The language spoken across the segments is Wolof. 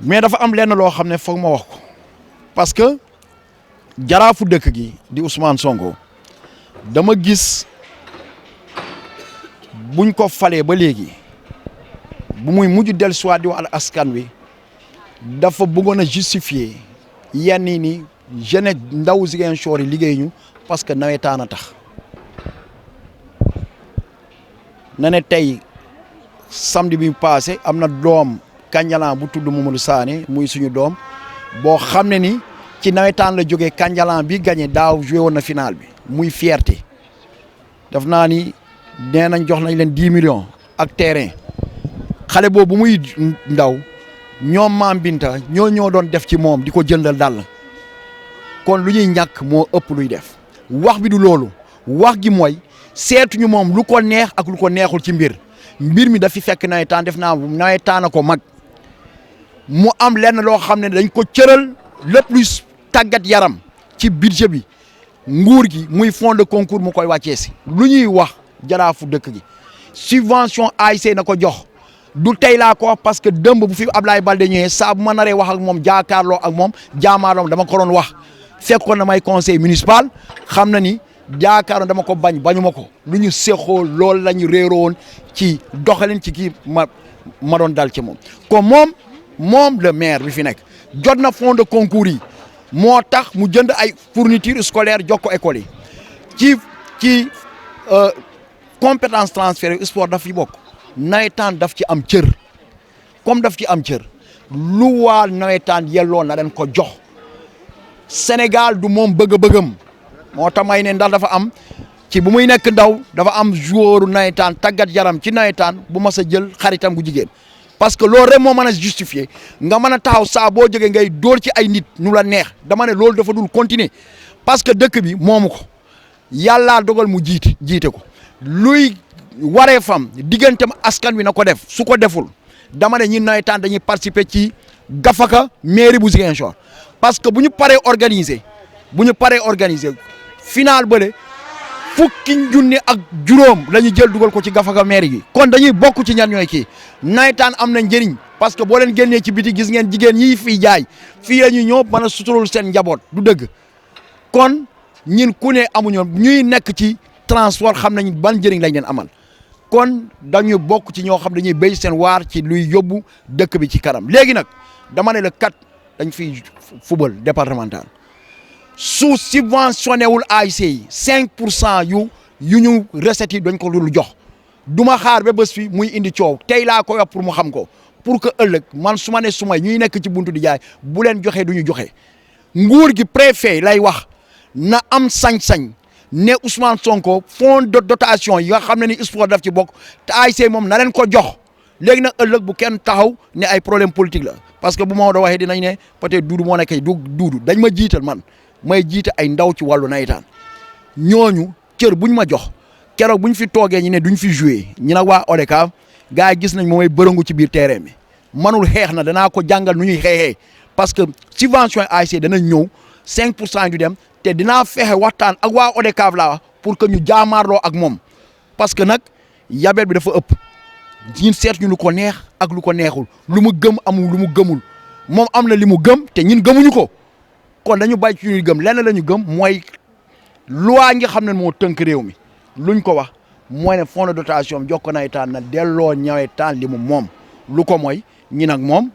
mais dafa am lenn loo xam ne foog ma wax ko parce que jaraafu dëkk gi di Ousmane Sonko dama gis buñ ko falee ba léegi bu muy mujj dellusiwaat di wax askan wi dafa bëggoon a justifier yenn ni jeune ndaw Ziguinchor yi liggéey ñu parce que nawetaan a tax na ne tey samedi bi passé am na doom Kanjalan bu tudd Mamadou Sané muy suñu doom boo xam ne ni ci nawetaan la jógee Kanjalan bi gagné daaw joué woon na final bi muy fierté daf naa ni nee nañ jox nañ leen 10 millions ak terrain xale boobu muy ndaw ñoom Maam Binta ñoo doon def ci moom di ko jëndal dàll kon lu ñuy ñàkk moo ëpp luy def wax bi du loolu wax gi mooy seetuñu moom lu ko neex ak lu ko neexul ci mbir mi dafi fekk nawetaan def naa nawetaan a ko mag mu am lenn loo xam ne dañ ko cëral lépp luy tàggat yaram ci budget bi nguur gi muy fond de concours mu koy wàccee si lu ñuy wax jaraafu dëkk gi subvention ASC na ko jox du tey laa ko wax parce que dëmb bu fi Ablaye Balde ñëwee saa bu ma naree wax ak moom jaakaarloo ak moom jaamaarloo dama ko doon wax fekkoon na may conseil municipal xam na ni jaakaaroon dama ko bañu ma ko lu ñu séxoo loolu la ñu réeroon ci doxalin ci kii ma doon dal ci moom kon moom le maire bi fi nekk jot na fond de concours yi moo tax mu jënd ay fourniture scolaire jox ko école yi ci compétence transférée sport daf fi bokk nawetaan daf ci am cër comme daf ci am cër lu waa nawetaan yelloo na leen ko jox Sénégal du moom bëgg-bëggam moo tax may ne ndax dafa am ci bu muy nekk ndaw dafa am joueur nawetaan tàggat yaram ci nawetaan bu mas a jël xaritam gu jigéen parce que loolu rek moo mën a justifier nga mën a taxaw saa boo jógee ngay dóor ci ay nit nu la neex dama ne loolu dafa dul continuer parce que dëkk bi moomu ko yàllaa dogal mu jiite ko luy waree fam digganteem askan wi na ko def su ko deful dama ne ñi nawetaan dañuy participer ci gafaka mairie bu Ziguinchor parce que bu ñu paree organiser final bële fukki junni ak juróom la ñu jël dugal ko ci gafaka mairie gi kon dañuy bokk ci ñan ñooy kii nawetaan am na njëriñ parce que boo leen génnee ci biti gis ngeen jigéen ñi fii jaay fii la ñu ñëw mën a suturul seen njaboot du dëgg kon ñin ku ne amuñu ñuy nekk ci transport xam nañ ban njëriñ lañ leen amal kon dañuy bokk ci ñoo xam dañuy béy seen waar ci luy yóbbu dëkk bi ci kanam léegi nag dama ne la kat dañ fiy football départemental su subventionné wul ASC yi 5% yu ñu recettes yi dañ ko dul jox du ma xaar ba bés fi muy indi coow tey laa ko wax pour mu xam ko pour que ëllëg man su ma ne sumay ñuy nekk ci buntu di jaay bu leen joxee du ñu joxe nguur gi préfet lay wax na am sañ-sañ ne Ousmane Sonko fond de dotation yi nga xam ne ni sport daf ci bokk te ASC moom na leen ko jox léegi nag ëllëg bu kenn taxaw ne ay problème politique la parce que bu ma da waxee dinañ ne peut-être duudu moo nekk duudu dañ ma jiital man may jiite ay ndaw ci wàllu nawetaan ñooñu cër buñ ma jox keroog buñ fi toogee ñu ne duñ fi joué ñu nag waa ODCAV gars yi gis nañ moomay bërëngu ci biir terrain bi manul xeex na danaa ko jàngal nu ñuy xeexee parce que subvention ASC dana ñëw 5% du dem te dinaa fexe waxtaan ak waa ODCAV laa pour que ñu jaamaarloo ak moom parce que nag yabel bi dafa ëpp ñun seet ñu lu ko neex ak lu ko neexul lu mu gëm amul lu mu gëmul moom am na li mu gëm te ñun gëmuñu ko kon dañu bàyyi ci ñuy gëm lenn la ñu gëm mooy loi nga xam ne moo tënk réew mi luñ ko wax mooy ne fond de dotation jox ko nawetaan na delloo nawetaan li mu moom lu ko mooy ñi nag moom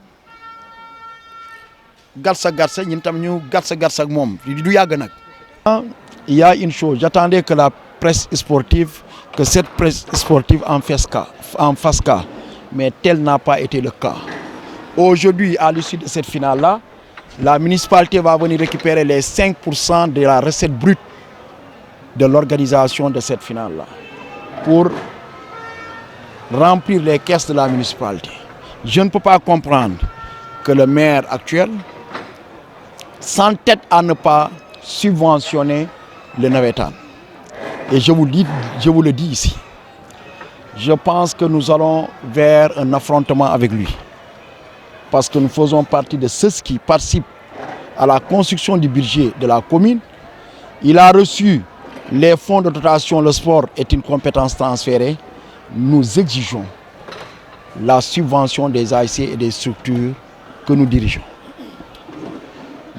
gatsa ñun tam ñu gatsa ak moom du yàgg nag. Il y a une chose, j'attendais que la presse sportive, que cette presse sportive en fasse cas, mais tel n'a pas été le cas. Aujourd'hui, à l'issue de cette finale-là, la municipalité va venir récupérer les 5% de la recette brute de l'organisation de cette finale-là pour remplir les caisses de la municipalité. Je ne peux pas comprendre que le maire actuel s'entête à ne pas subventionner le nawetaan. Et je vous le dis ici, je pense que nous allons vers un affrontement avec lui. Parce que nous faisons partie de ceux qui participent à la construction du budget de la commune. Il a reçu les fonds de dotation, le sport est une compétence transférée. Nous exigeons la subvention des ASC et des structures que nous dirigeons.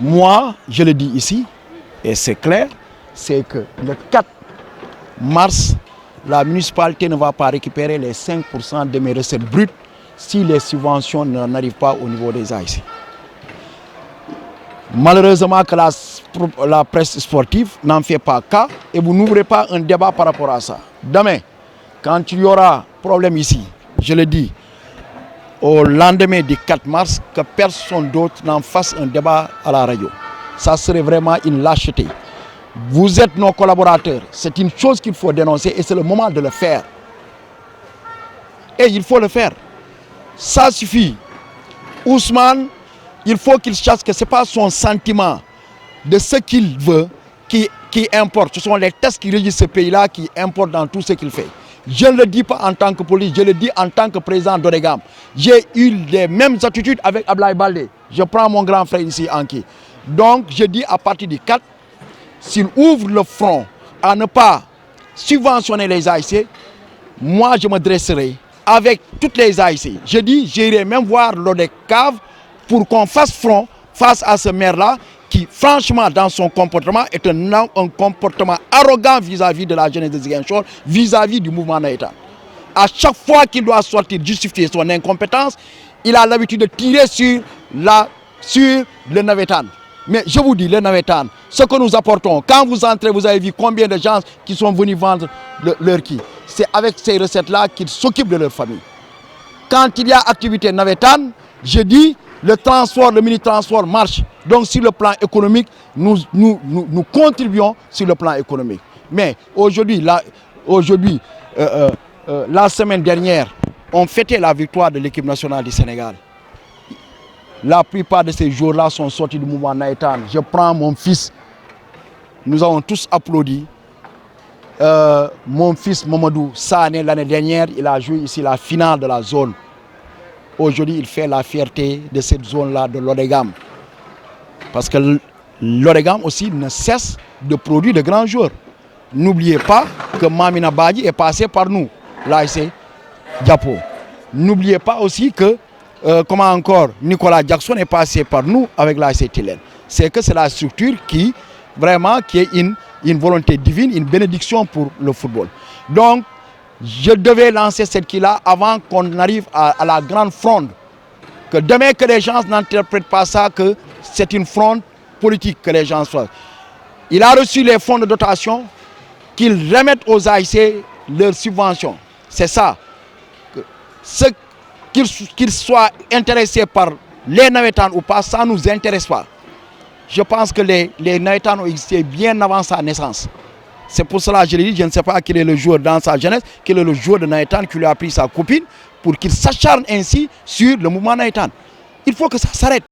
Moi, je le dis ici, et c'est clair, c'est que le 4 mars, la municipalité ne va pas récupérer les 5% de mes recettes brutes si les subventions n'arrivent pas au niveau des ASC. Malheureusement que la presse sportive n'en fait pas cas et vous n'ouvrez pas un débat par rapport à ça. Demain, quand il y aura problème ici, je le dis, au lendemain du 4 mars, que personne d'autre n'en fasse un débat à la radio. Ça serait vraiment une lâcheté. Vous êtes nos collaborateurs. C'est une chose qu'il faut dénoncer et c'est le moment de le faire. Et il faut le faire. Ça suffit. Ousmane, il faut qu'il sache que ce n'est pas son sentiment de ce qu'il veut qui importe. Ce sont les tests qui régissent ce pays-là qui importent dans tout ce qu'il fait. Je ne le dis pas en tant que police, je le dis en tant que président d'Odegam. J'ai eu les mêmes attitudes avec Ablaye Baldé. Je prends mon grand frère ici, Anki. Donc, je dis à partir du 4, s'il ouvre le front à ne pas subventionner les AIC, moi je me dresserai avec toutes les AIC. Je dis, j'irai même voir l'Odecave pour qu'on fasse front face à ce maire-là qui, franchement, dans son comportement, est un comportement arrogant vis-à-vis de la jeunesse de Ziguinchor, vis-à-vis du mouvement Naïtan. À chaque fois qu'il doit sortir justifier son incompétence, il a l'habitude de tirer sur le Navetan. Mais je vous dis, le Navetan, ce que nous apportons, quand vous entrez, vous avez vu combien de gens qui sont venus vendre leur qui. C'est avec ces recettes-là qu'ils s'occupent de leur famille. Quand il y a activité Navetan, je dis, le transport, le mini-transport marche. Donc sur le plan économique, nous contribuons sur le plan économique. Mais aujourd'hui, la semaine dernière, on fêtait la victoire de l'équipe nationale du Sénégal. La plupart de ces jours-là sont sortis du mouvement Naïtan. Je prends mon fils, nous avons tous applaudi. Mon fils Mamadou Sané, l'année dernière, il a joué ici la finale de la zone. Aujourd'hui, il fait la fierté de cette zone-là de l'Odegam. Parce que l'Odegam aussi ne cesse de produire de grands joueurs. N'oubliez pas que Mamina Badji est passé par nous, l'ASC Diapo. N'oubliez pas aussi que, Nicolas Jackson est passé par nous avec l'ASC Tilène. C'est que c'est la structure qui est une volonté divine, une bénédiction pour le football. Donc, je devais lancer cette qui-là avant qu'on arrive à la grande fronde. Que demain, que les gens n'interprètent pas ça, que c'est une fronde politique que les gens font. Il a reçu les fonds de dotation, qu'ils remettent aux AIC leurs subventions. C'est ça. Qu'ils soient intéressés par les Navetans ou pas, ça ne nous intéresse pas. Je pense que les Navetans ont existé bien avant sa naissance. C'est pour cela que je l'ai dit, je ne sais pas quel est le joueur dans sa jeunesse, quel est le joueur de Naïtan qui lui a pris sa copine pour qu'il s'acharne ainsi sur le mouvement Naïtan. Il faut que ça s'arrête.